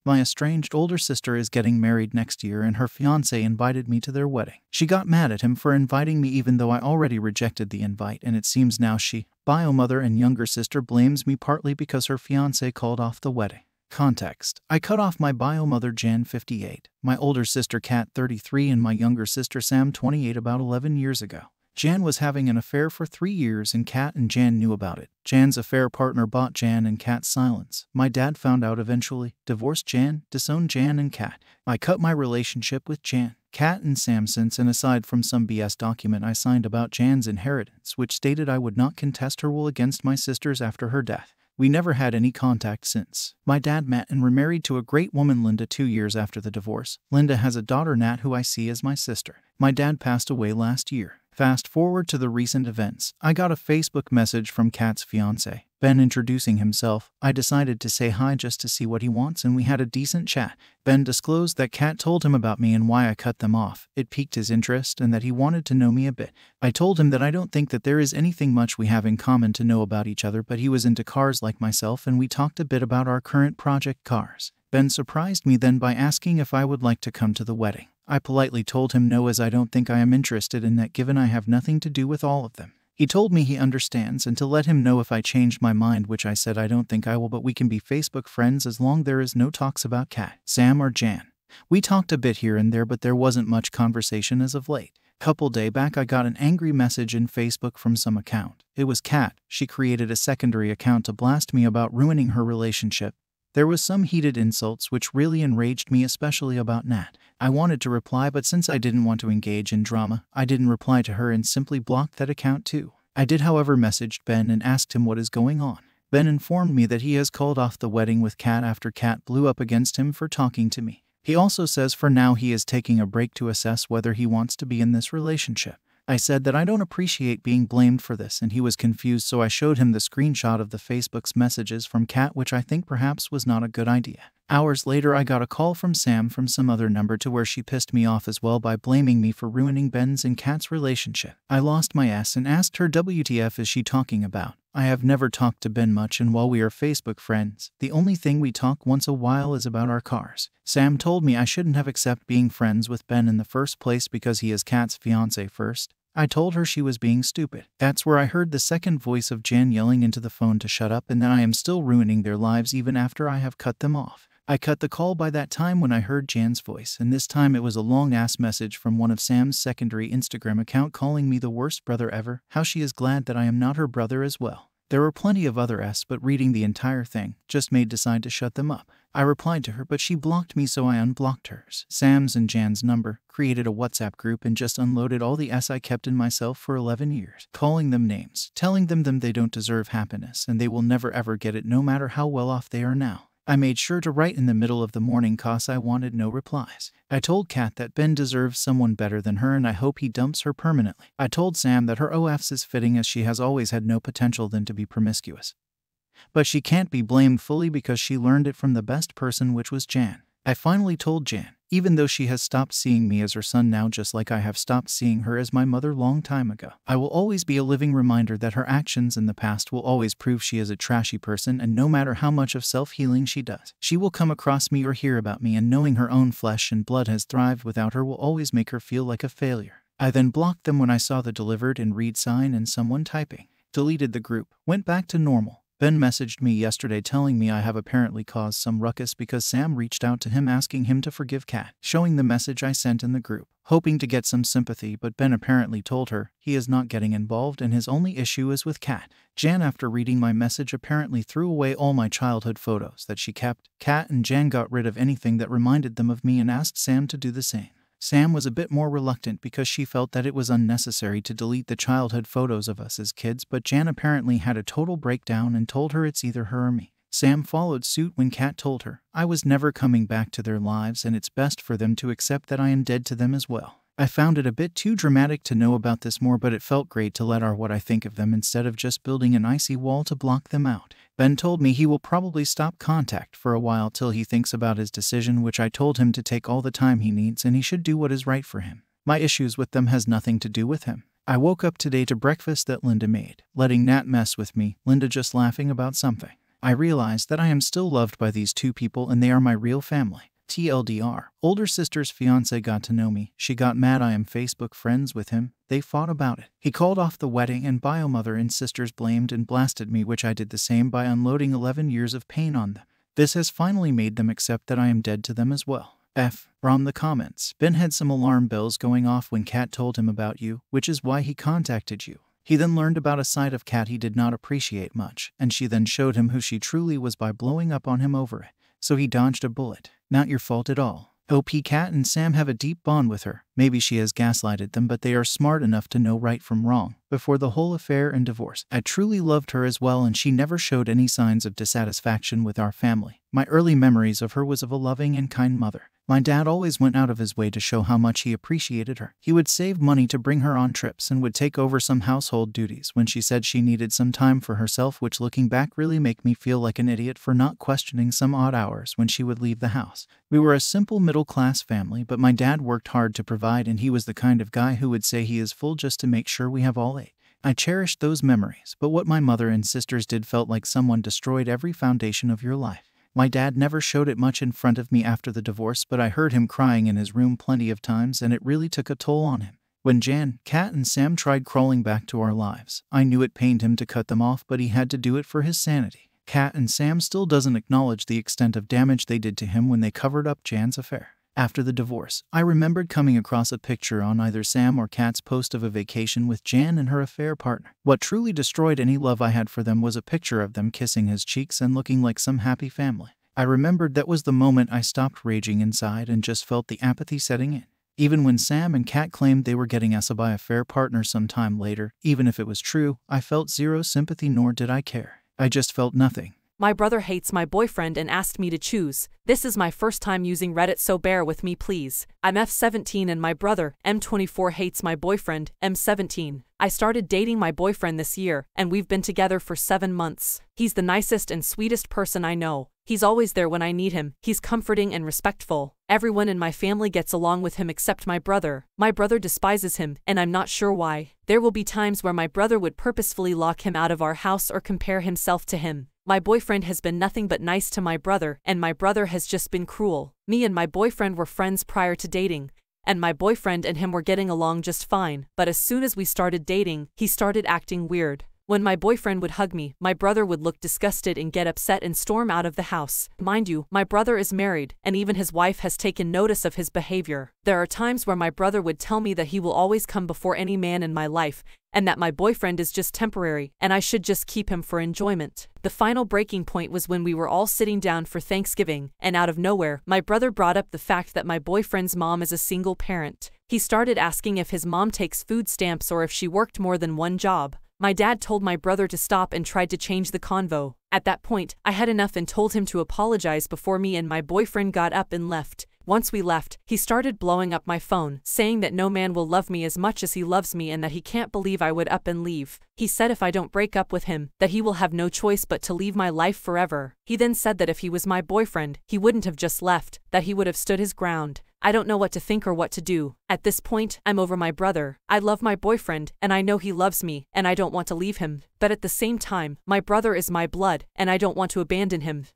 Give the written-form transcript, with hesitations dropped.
My estranged older sister is getting married next year and her fiancé invited me to their wedding. She got mad at him for inviting me even though I already rejected the invite, and it seems now she, bio mother and younger sister, blames me partly because her fiancé called off the wedding. Context: I cut off my bio mother Jan 58, my older sister Kat 33, and my younger sister Sam 28 about 11 years ago. Jan was having an affair for 3 years and Kat and Jan knew about it. Jan's affair partner bought Jan and Kat's silence. My dad found out eventually, divorced Jan, disowned Jan and Kat. I cut my relationship with Jan, Kat and Sam since, and aside from some BS document I signed about Jan's inheritance which stated I would not contest her will against my sisters after her death, we never had any contact since. My dad met and remarried to a great woman, Linda, 2 years after the divorce. Linda has a daughter, Nat, who I see as my sister. My dad passed away last year. Fast forward to the recent events. I got a Facebook message from Kat's fiancé, Ben, introducing himself. I decided to say hi just to see what he wants, and we had a decent chat. Ben disclosed that Kat told him about me and why I cut them off. It piqued his interest and that he wanted to know me a bit. I told him that I don't think that there is anything much we have in common to know about each other, but he was into cars like myself and we talked a bit about our current project, cars. Ben surprised me then by asking if I would like to come to the wedding. I politely told him no, as I don't think I am interested in that given I have nothing to do with all of them. He told me he understands and to let him know if I changed my mind, which I said I don't think I will, but we can be Facebook friends as long there is no talks about Kat, Sam or Jan. We talked a bit here and there, but there wasn't much conversation as of late. Couple day back I got an angry message in Facebook from some account. It was Kat. She created a secondary account to blast me about ruining her relationship. There was some heated insults which really enraged me, especially about Nat. I wanted to reply, but since I didn't want to engage in drama, I didn't reply to her and simply blocked that account too. I did, however, messaged Ben and asked him what is going on. Ben informed me that he has called off the wedding with Kat after Kat blew up against him for talking to me. He also says for now he is taking a break to assess whether he wants to be in this relationship. I said that I don't appreciate being blamed for this, and he was confused, so I showed him the screenshot of the Facebook's messages from Kat, which I think perhaps was not a good idea. Hours later I got a call from Sam from some other number to where she pissed me off as well by blaming me for ruining Ben's and Kat's relationship. I lost my ass and asked her WTF is she talking about. I have never talked to Ben much, and while we are Facebook friends, the only thing we talk once a while is about our cars. Sam told me I shouldn't have accepted being friends with Ben in the first place because he is Kat's fiancé first. I told her she was being stupid. That's where I heard the second voice of Jan yelling into the phone to shut up and that I am still ruining their lives even after I have cut them off. I cut the call by that time when I heard Jan's voice, and this time it was a long-ass message from one of Sam's secondary Instagram account calling me the worst brother ever, how she is glad that I am not her brother as well. There were plenty of other S, but reading the entire thing just made decide to shut them up. I replied to her, but she blocked me, so I unblocked hers. Sam's and Jan's number, created a WhatsApp group and just unloaded all the S I kept in myself for 11 years, calling them names, telling them they don't deserve happiness and they will never ever get it no matter how well off they are now. I made sure to write in the middle of the morning cause I wanted no replies. I told Kat that Ben deserves someone better than her and I hope he dumps her permanently. I told Sam that her OFs is fitting as she has always had no potential than to be promiscuous. But she can't be blamed fully because she learned it from the best person, which was Jan. I finally told Jan, even though she has stopped seeing me as her son now just like I have stopped seeing her as my mother long time ago, I will always be a living reminder that her actions in the past will always prove she is a trashy person, and no matter how much of self-healing she does, she will come across me or hear about me, and knowing her own flesh and blood has thrived without her will always make her feel like a failure. I then blocked them when I saw the delivered and read sign and someone typing. Deleted the group, went back to normal. Ben messaged me yesterday telling me I have apparently caused some ruckus because Sam reached out to him asking him to forgive Kat, showing the message I sent in the group, hoping to get some sympathy, but Ben apparently told her he is not getting involved and his only issue is with Kat. Jan, after reading my message, apparently threw away all my childhood photos that she kept. Kat and Jan got rid of anything that reminded them of me and asked Sam to do the same. Sam was a bit more reluctant because she felt that it was unnecessary to delete the childhood photos of us as kids, but Jan apparently had a total breakdown and told her it's either her or me. Sam followed suit when Kat told her I was never coming back to their lives and it's best for them to accept that I am dead to them as well. I found it a bit too dramatic to know about this more, but it felt great to let out what I think of them instead of just building an icy wall to block them out. Ben told me he will probably stop contact for a while till he thinks about his decision, which I told him to take all the time he needs and he should do what is right for him. My issues with them has nothing to do with him. I woke up today to breakfast that Linda made, letting Nat mess with me, Linda just laughing about something. I realize that I am still loved by these two people and they are my real family. TLDR. Older sister's fiance got to know me. She got mad I am Facebook friends with him. They fought about it. He called off the wedding and bio mother and sisters blamed and blasted me, which I did the same by unloading 11 years of pain on them. This has finally made them accept that I am dead to them as well. F. From the comments. Ben had some alarm bells going off when Kat told him about you, which is why he contacted you. He then learned about a side of Kat he did not appreciate much, and she then showed him who she truly was by blowing up on him over it. So he dodged a bullet. Not your fault at all. OP Kat and Sam have a deep bond with her. Maybe she has gaslighted them, but they are smart enough to know right from wrong before the whole affair and divorce. I truly loved her as well, and she never showed any signs of dissatisfaction with our family. My early memories of her was of a loving and kind mother. My dad always went out of his way to show how much he appreciated her. He would save money to bring her on trips and would take over some household duties when she said she needed some time for herself, which looking back really make me feel like an idiot for not questioning some odd hours when she would leave the house. We were a simple middle-class family, but my dad worked hard to provide, and he was the kind of guy who would say he is full just to make sure we have all ate. I cherished those memories, but what my mother and sisters did felt like someone destroyed every foundation of your life. My dad never showed it much in front of me after the divorce, but I heard him crying in his room plenty of times, and it really took a toll on him. When Jan, Kat, and Sam tried crawling back to our lives, I knew it pained him to cut them off, but he had to do it for his sanity. Kat and Sam still doesn't acknowledge the extent of damage they did to him when they covered up Jan's affair. After the divorce, I remembered coming across a picture on either Sam or Kat's post of a vacation with Jan and her affair partner. What truly destroyed any love I had for them was a picture of them kissing his cheeks and looking like some happy family. I remembered that was the moment I stopped raging inside and just felt the apathy setting in. Even when Sam and Kat claimed they were getting us by a affair partner some time later, even if it was true, I felt zero sympathy, nor did I care. I just felt nothing. My brother hates my boyfriend and asked me to choose. This is my first time using Reddit, so bear with me please. I'm F17 and my brother, M24, hates my boyfriend, M17. I started dating my boyfriend this year, and we've been together for 7 months. He's the nicest and sweetest person I know. He's always there when I need him. He's comforting and respectful. Everyone in my family gets along with him except my brother. My brother despises him, and I'm not sure why. There will be times where my brother would purposefully lock him out of our house or compare himself to him. My boyfriend has been nothing but nice to my brother, and my brother has just been cruel. Me and my boyfriend were friends prior to dating, and my boyfriend and him were getting along just fine, but as soon as we started dating, he started acting weird. When my boyfriend would hug me, my brother would look disgusted and get upset and storm out of the house. Mind you, my brother is married, and even his wife has taken notice of his behavior. There are times where my brother would tell me that he will always come before any man in my life, and that my boyfriend is just temporary, and I should just keep him for enjoyment. The final breaking point was when we were all sitting down for Thanksgiving, and out of nowhere, my brother brought up the fact that my boyfriend's mom is a single parent. He started asking if his mom takes food stamps or if she worked more than one job. My dad told my brother to stop and tried to change the convo. At that point, I had enough and told him to apologize before me and my boyfriend got up and left. Once we left, he started blowing up my phone, saying that no man will love me as much as he loves me and that he can't believe I would up and leave. He said if I don't break up with him, that he will have no choice but to leave my life forever. He then said that if he was my boyfriend, he wouldn't have just left, that he would have stood his ground. I don't know what to think or what to do. At this point, I'm over my brother. I love my boyfriend, and I know he loves me, and I don't want to leave him. But at the same time, my brother is my blood, and I don't want to abandon him.